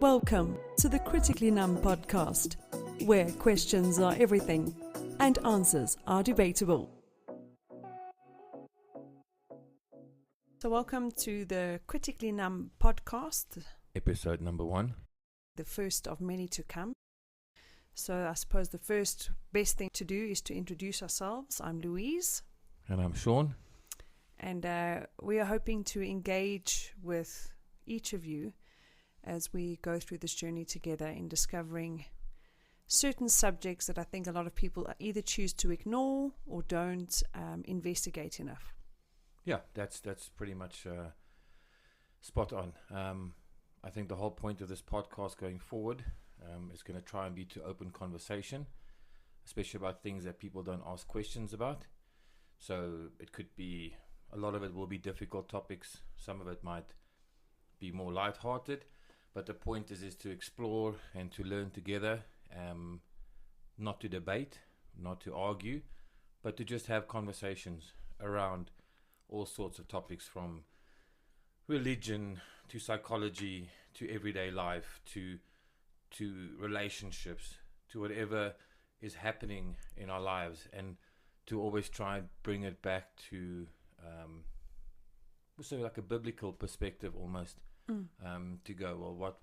Welcome to the Critically Numb podcast, where questions are everything and answers are debatable. So welcome to the Critically Numb podcast, Episode number 1. the first of many to come. So I suppose the first best thing to do is to introduce ourselves. I'm Louise, And I'm Sean. and we are hoping to engage with each of you as we go through this journey together in discovering certain subjects that I think a lot of people either choose to ignore or don't investigate enough. Yeah, that's pretty much spot on. I think the whole point of this podcast going forward is going to try and be to open conversation, especially about things that people don't ask questions about. So it could be, a lot of it will be difficult topics. Some of it might be more lighthearted. But the point is to explore and to learn together, not to debate, not to argue, but to just have conversations around all sorts of topics, from religion to psychology to everyday life to relationships to whatever is happening in our lives, and to always try and bring it back to so like a biblical perspective almost. To go, well,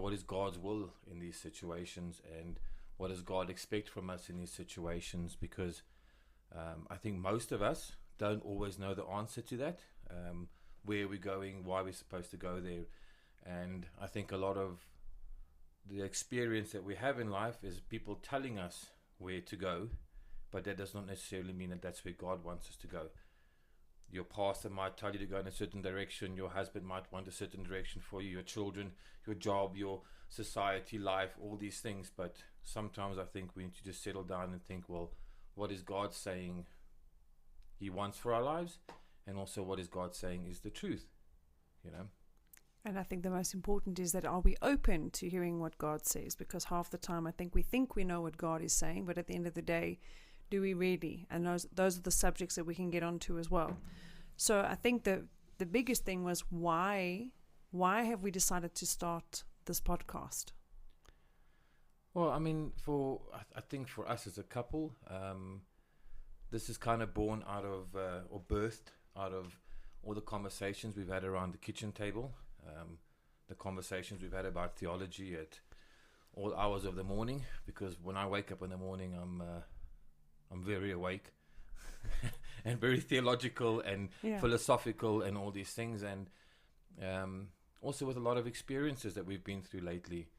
what is God's will in these situations, and what does God expect from us in these situations? Because I think most of us don't always know the answer to that, where we're going, why we're supposed to go there. And I think a lot of the experience that we have in life is people telling us where to go, but that does not necessarily mean that that's where God wants us to go. Your pastor might tell you to go in a certain direction. Your husband might want a certain direction for you. Your children, your job, your society, life, all these things. But sometimes I think we need to just settle down and think, well, what is God saying He wants for our lives? And also, what is God saying is the truth, you know? And I think the most important is that, are we open to hearing what God says? Because half the time I think we know what God is saying, but at the end of the day, do we really? And those are the subjects that we can get onto as well. So I think the biggest thing was why have we decided to start this podcast? Well, I mean, I think for us as a couple, this is kind of born out of, or birthed out of all the conversations we've had around the kitchen table, the conversations we've had about theology at all hours of the morning, because when I wake up in the morning, I'm very awake and very theological and philosophical and all these things, and also with a lot of experiences that we've been through lately,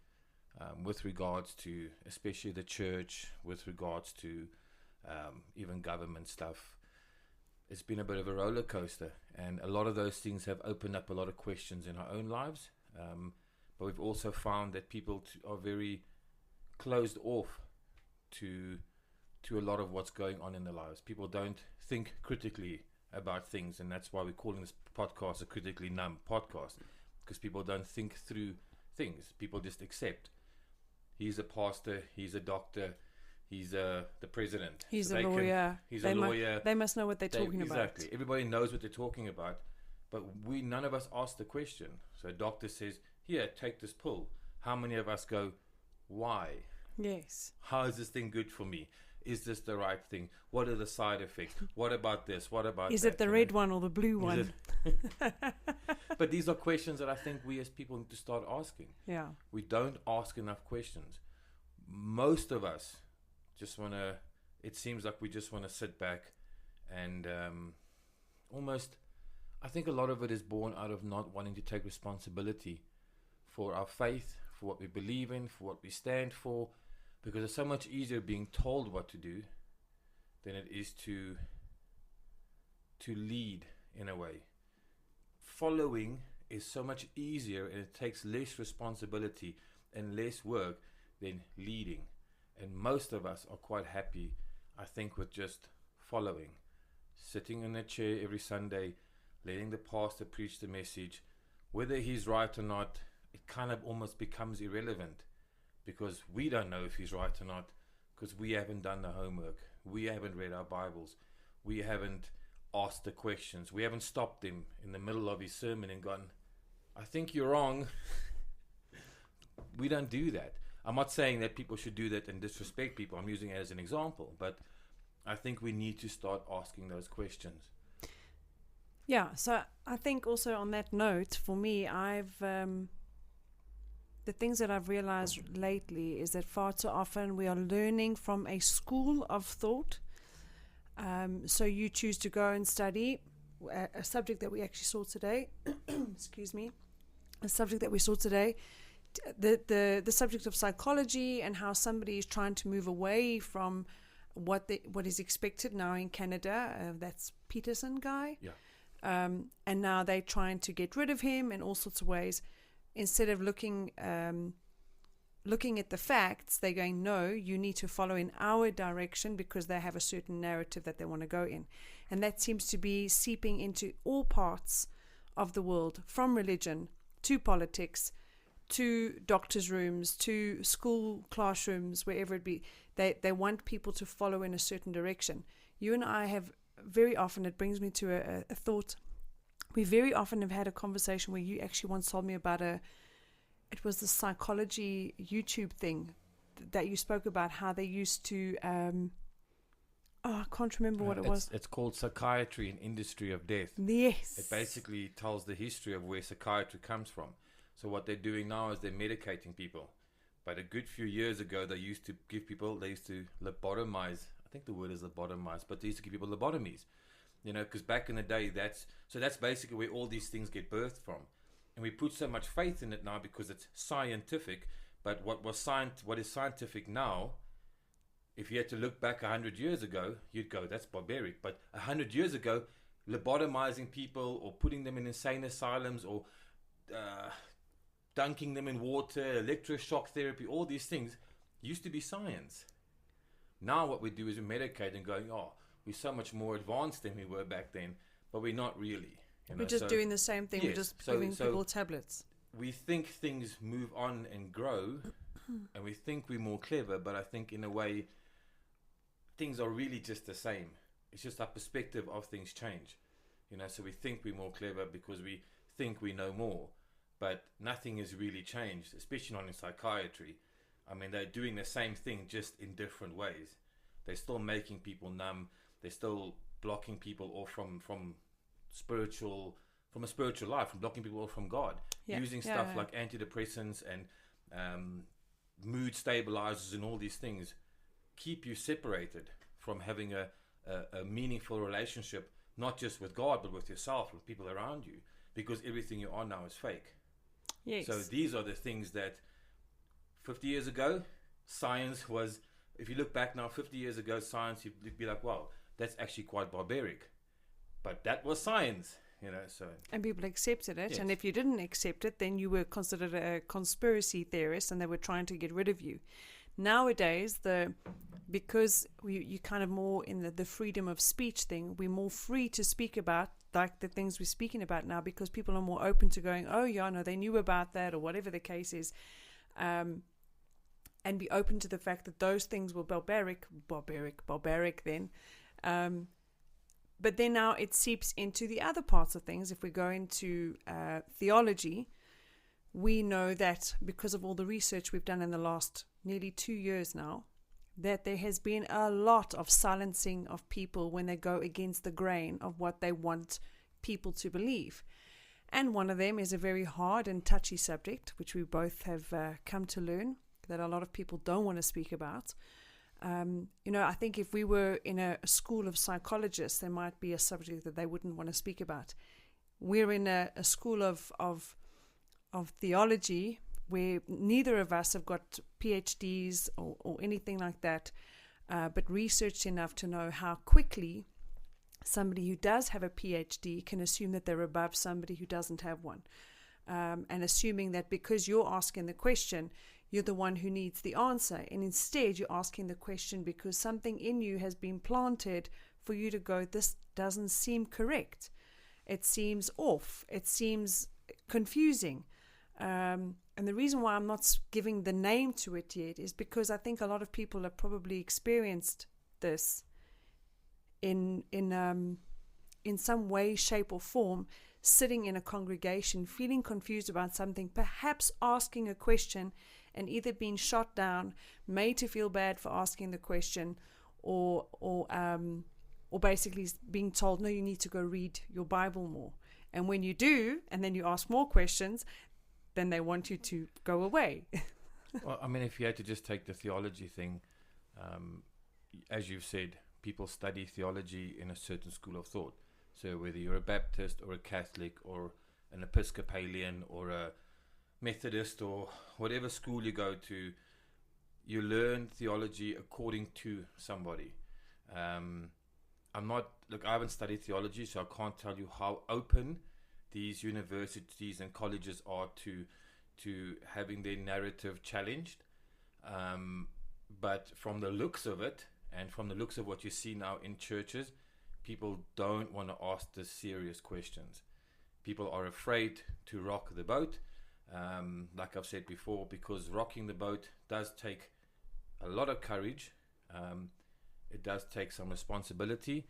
with regards to especially the church, with regards to even government stuff. It's been a bit of a roller coaster, and a lot of those things have opened up a lot of questions in our own lives, but we've also found that people are very closed off to a lot of what's going on in their lives. People don't think critically about things, and that's why we're calling this podcast a Critically Numb podcast, because people don't think through things. People just accept. He's a pastor, he's a doctor, he's the president. He's a lawyer. He's a lawyer. They must know what they're talking about. Exactly. Everybody knows what they're talking about, but none of us ask the question. So a doctor says, here, take this pill. How many of us go, why? Yes. How is this thing good for me? Is this the right thing? What are the side effects? What about this? What about Is that? it the red one or the blue one? But these are questions that I think we as people need to start asking. Yeah. We don't ask enough questions. Most of us just want to, it seems like we just want to sit back and almost, I think a lot of it is born out of not wanting to take responsibility for our faith, for what we believe in, for what we stand for, because it's so much easier being told what to do than it is to lead in a way. Following is so much easier, and it takes less responsibility and less work than leading. And most of us are quite happy, I think, with just following, sitting in a chair every Sunday, letting the pastor preach the message. Whether he's right or not, it kind of almost becomes irrelevant, because we don't know if he's right or not, because we haven't done the homework. We haven't read our Bibles. We haven't asked the questions. We haven't stopped him in the middle of his sermon and gone, I think you're wrong. we don't do that. I'm not saying that people should do that and disrespect people. I'm using it as an example, but I think we need to start asking those questions. Yeah, so I think also on that note, for me, the things that I've realized lately is that far too often we are learning from a school of thought. So you choose to go and study a subject that we actually saw today. Excuse me. A subject that we saw today, the subject of psychology and how somebody is trying to move away from what is expected now in Canada. That's Peterson guy. Yeah. And now they're trying to get rid of him in all sorts of ways. Instead of looking at the facts, they're going, no, you need to follow in our direction because they have a certain narrative that they want to go in. And that seems to be seeping into all parts of the world, from religion to politics to doctors' rooms to school classrooms, wherever it be. They want people to follow in a certain direction. You and I have very often, it brings me to a thought. We very often have had a conversation where you actually once told me about it was the psychology YouTube thing that you spoke about, how they used to, I can't remember what it was. It's called Psychiatry, an Industry of Death. Yes. It basically tells the history of where psychiatry comes from. So what they're doing now is they're medicating people. But a good few years ago, they used to lobotomize. I think the word is lobotomize, but they used to give people lobotomies. Because back in the day, that's basically where all these things get birthed from. And we put so much faith in it now because it's scientific. But what is scientific now, if you had to look back 100 years ago, you'd go, that's barbaric. But 100 years ago, lobotomizing people or putting them in insane asylums or dunking them in water, electroshock therapy, all these things used to be science. Now what we do is we medicate and going, we're so much more advanced than we were back then, but we're not really. We're just doing the same thing. Yes, we're just giving people tablets. We think things move on and grow, and we think we're more clever, but I think in a way, things are really just the same. It's just our perspective of things change. So we think we're more clever because we think we know more, but nothing has really changed, especially not in psychiatry. I mean, they're doing the same thing just in different ways. They're still making people numb. They're still blocking people off from a spiritual life, from blocking people off from God, using stuff like antidepressants and mood stabilizers and all these things keep you separated from having a meaningful relationship, not just with God, but with yourself, with people around you, because everything you're on now is fake. Yes. So these are the things that 50 years ago, science was, if you look back now, 50 years ago, science, you'd be like, wow, that's actually quite barbaric. But that was science, so. And people accepted it. Yes. And if you didn't accept it, then you were considered a conspiracy theorist and they were trying to get rid of you. Nowadays, because you kind of more in the freedom of speech thing, we're more free to speak about like the things we're speaking about now, because people are more open to going, oh yeah, no, they knew about that, or whatever the case is, and be open to the fact that those things were barbaric then. But then now it seeps into the other parts of things. If we go into theology, we know that because of all the research we've done in the last nearly 2 years now, that there has been a lot of silencing of people when they go against the grain of what they want people to believe. And one of them is a very hard and touchy subject, which we both have come to learn that a lot of people don't want to speak about. I think if we were in a school of psychologists, there might be a subject that they wouldn't want to speak about. We're in a school of theology where neither of us have got PhDs or anything like that, but researched enough to know how quickly somebody who does have a PhD can assume that they're above somebody who doesn't have one, and assuming that because you're asking the question, you're the one who needs the answer, and instead you're asking the question because something in you has been planted for you to go, this doesn't seem correct. It seems off. It seems confusing. And the reason why I'm not giving the name to it yet is because I think a lot of people have probably experienced this in in some way, shape or form, sitting in a congregation, feeling confused about something, perhaps asking a question and either being shot down, made to feel bad for asking the question, or basically being told, no, you need to go read your Bible more. And when you do, and then you ask more questions, then they want you to go away. Well, I mean, if you had to just take the theology thing, as you've said, people study theology in a certain school of thought. So whether you're a Baptist or a Catholic or an Episcopalian or a Methodist or whatever school you go to, you learn theology according to somebody. I haven't studied theology, so I can't tell you how open these universities and colleges are to having their narrative challenged. But from the looks of it, and from the looks of what you see now in churches, people don't want to ask the serious questions. People are afraid to rock the boat, like I've said before, because rocking the boat does take a lot of courage. It does take some responsibility,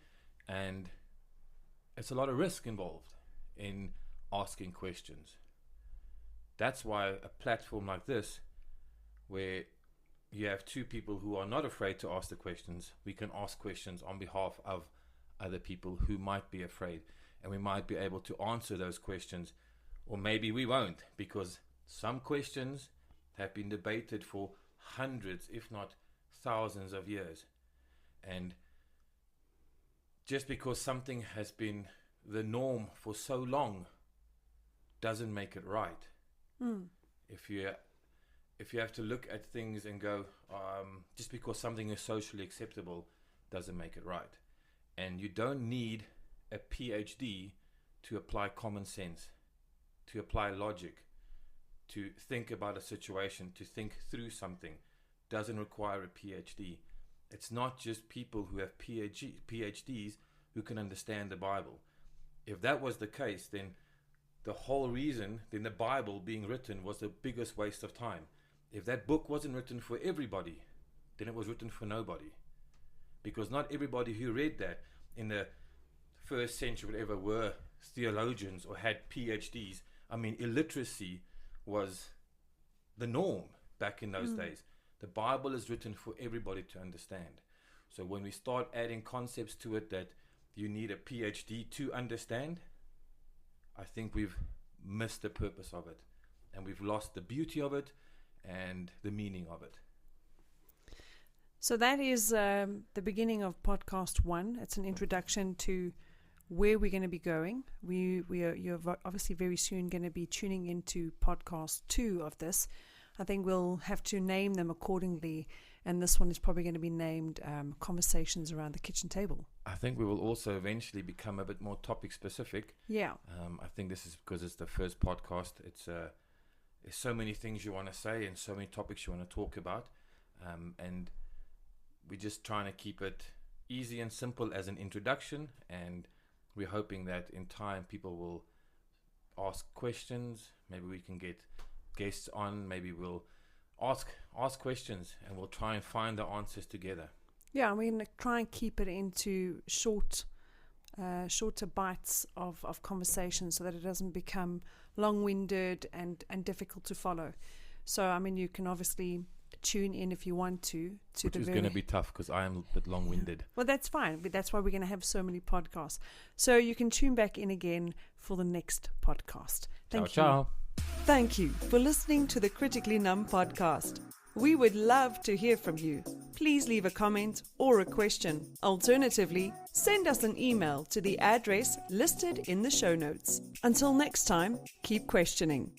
and it's a lot of risk involved in asking questions. That's why a platform like this, where you have two people who are not afraid to ask the questions, we can ask questions on behalf of other people who might be afraid, and we might be able to answer those questions, or maybe we won't, because some questions have been debated for hundreds, if not thousands of years. And just because something has been the norm for so long doesn't make it right. If you have to look at things and go, just because something is socially acceptable doesn't make it right. And you don't need a PhD to apply common sense, to apply logic, to think about a situation, to think through something. Doesn't require a PhD. It's not just people who have PhDs who can understand the Bible. If that was the case, then the whole reason then the Bible being written was the biggest waste of time. If that book wasn't written for everybody, then it was written for nobody. Because not everybody who read that in the first century, whatever, were theologians or had PhDs. I mean, illiteracy was the norm back in those days. The Bible is written for everybody to understand. So when we start adding concepts to it that you need a PhD to understand, I think we've missed the purpose of it, and we've lost the beauty of it and the meaning of it. So that is the beginning of podcast 1. It's an introduction to where we're going to be going. You're obviously very soon going to be tuning into podcast 2 of this. I think we'll have to name them accordingly, and this one is probably going to be named Conversations Around the Kitchen Table. I think we will also eventually become a bit more topic specific. Yeah. I think this is because it's the first podcast. There's so many things you want to say and so many topics you want to talk about, and we're just trying to keep it easy and simple as an introduction, and we're hoping that in time people will ask questions. Maybe we can get guests on, maybe we'll ask questions, and we'll try and find the answers together. Yeah, we're going to try and keep it into shorter bites of conversation so that it doesn't become long-winded and difficult to follow. So, I mean, you can obviously tune in if you want to Which is going to be tough because I am a bit long-winded. Well, that's fine. But that's why we're going to have so many podcasts. So you can tune back in again for the next podcast. Thank you. Ciao. Thank you for listening to the Critically Numb podcast. We would love to hear from you. Please leave a comment or a question. Alternatively, send us an email to the address listed in the show notes. Until next time, keep questioning.